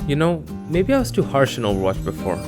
You know, maybe I was too harsh on Overwatch before.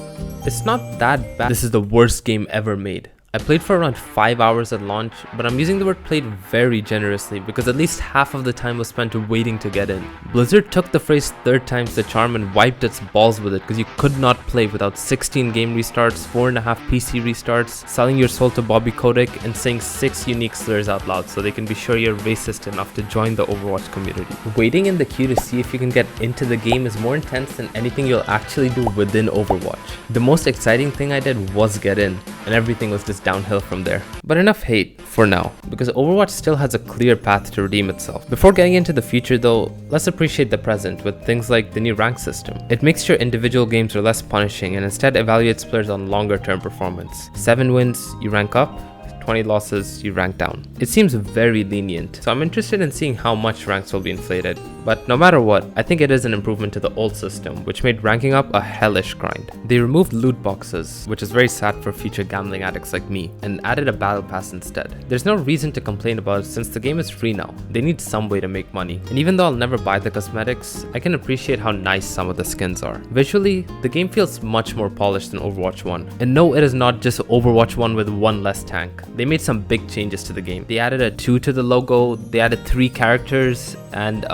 It's not that bad. This is the worst game ever made. I played for around 5 hours at launch, but I'm using the word played very generously because at least half of the time was spent waiting to get in. Blizzard took the phrase third time's the charm and wiped its balls with it because you could not play without 16 game restarts, 4.5 PC restarts, selling your soul to Bobby Kotick, and saying 6 unique slurs out loud so they can be sure you're racist enough to join the Overwatch community. Waiting in the queue to see if you can get into the game is more intense than anything you'll actually do within Overwatch. The most exciting thing I did was get in, and everything was just downhill from there. But enough hate for now, because Overwatch still has a clear path to redeem itself. Before getting into the future though, let's appreciate the present with things like the new rank system. It makes sure individual games are less punishing and instead evaluates players on longer term performance. 7 wins, you rank up. 20 losses, you rank down. It seems very lenient, so I'm interested in seeing how much ranks will be inflated. But no matter what, I think it is an improvement to the old system, which made ranking up a hellish grind. They removed loot boxes, which is very sad for future gambling addicts like me, and added a battle pass instead. There's no reason to complain about it since the game is free now. They need some way to make money. And even though I'll never buy the cosmetics, I can appreciate how nice some of the skins are. Visually, the game feels much more polished than Overwatch 1. And no, it is not just Overwatch 1 with one less tank. They made some big changes to the game. They added a 2 to the logo, they added 3 characters, and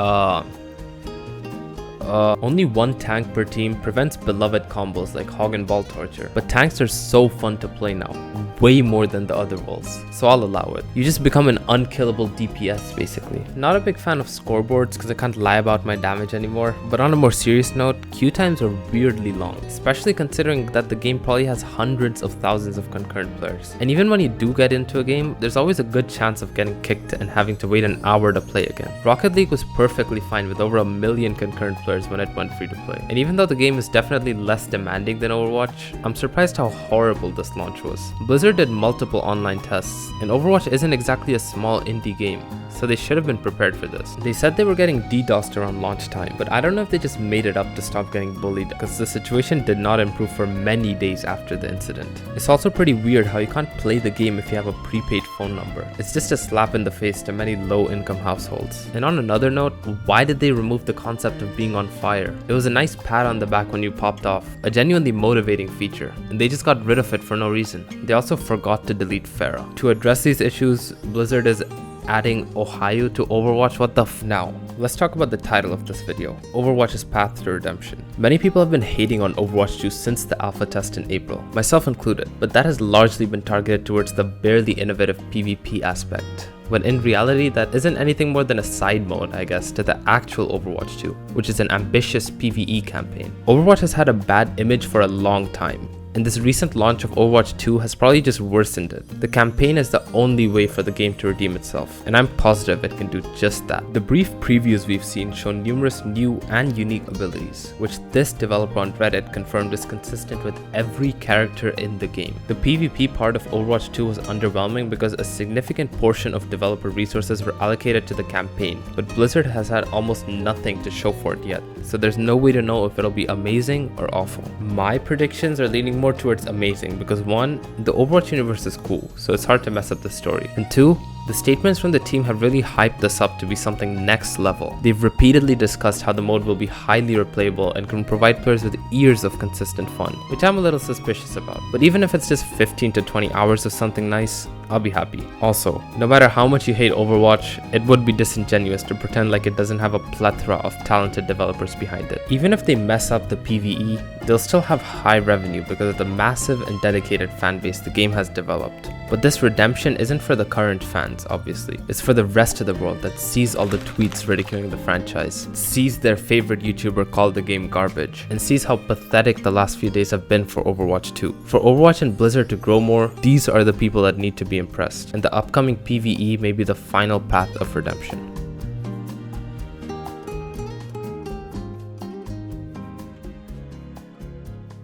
only 1 tank per team prevents beloved combos like Hog and Ball Torture. But tanks are so fun to play now, way more than the other roles, so I'll allow it. You just become an unkillable DPS basically. Not a big fan of scoreboards because I can't lie about my damage anymore, but on a more serious note, queue times are weirdly long, especially considering that the game probably has hundreds of thousands of concurrent players. And even when you do get into a game, there's always a good chance of getting kicked and having to wait an hour to play again. Rocket League was perfectly fine with over 1 million concurrent players when it went free to play. And even though the game is definitely less demanding than Overwatch, I'm surprised how horrible this launch was. Blizzard did multiple online tests, and Overwatch isn't exactly a small indie game, so they should have been prepared for this. They said they were getting DDoSed around launch time, but I don't know if they just made it up to stop getting bullied, because the situation did not improve for many days after the incident. It's also pretty weird how you can't play the game if you have a prepaid phone number. It's just a slap in the face to many low-income households. And on another note, why did they remove the concept of being on fire? It was a nice pat on the back when you popped off, a genuinely motivating feature, and they just got rid of it for no reason. They also forgot to delete Pharah. To address these issues, Blizzard is adding Ohio to Overwatch. What the Now, let's talk about the title of this video, Overwatch's Path to Redemption. Many people have been hating on Overwatch 2 since the alpha test in April, myself included, but that has largely been targeted towards the barely innovative PvP aspect, when in reality that isn't anything more than a side mode, I guess, to the actual Overwatch 2, which is an ambitious PvE campaign. Overwatch has had a bad image for a long time, and this recent launch of Overwatch 2 has probably just worsened it. The campaign is the only way for the game to redeem itself, and I'm positive it can do just that. The brief previews we've seen show numerous new and unique abilities, which this developer on Reddit confirmed is consistent with every character in the game. The PvP part of Overwatch 2 was underwhelming because a significant portion of developer resources were allocated to the campaign, but Blizzard has had almost nothing to show for it yet, so there's no way to know if it'll be amazing or awful. My predictions are leaning more towards amazing because 1, the Overwatch universe is cool, so it's hard to mess up the story, and 2, the statements from the team have really hyped this up to be something next level. They've repeatedly discussed how the mode will be highly replayable and can provide players with years of consistent fun, which I'm a little suspicious about. But even if it's just 15 to 20 hours of something nice, I'll be happy. Also, no matter how much you hate Overwatch, it would be disingenuous to pretend like it doesn't have a plethora of talented developers behind it. Even if they mess up the PvE, they'll still have high revenue because of the massive and dedicated fanbase the game has developed. But this redemption isn't for the current fans, obviously. It's for the rest of the world that sees all the tweets ridiculing the franchise, sees their favorite YouTuber call the game garbage, and sees how pathetic the last few days have been for Overwatch 2. For Overwatch and Blizzard to grow more, these are the people that need to be impressed, and the upcoming PvE may be the final path of redemption.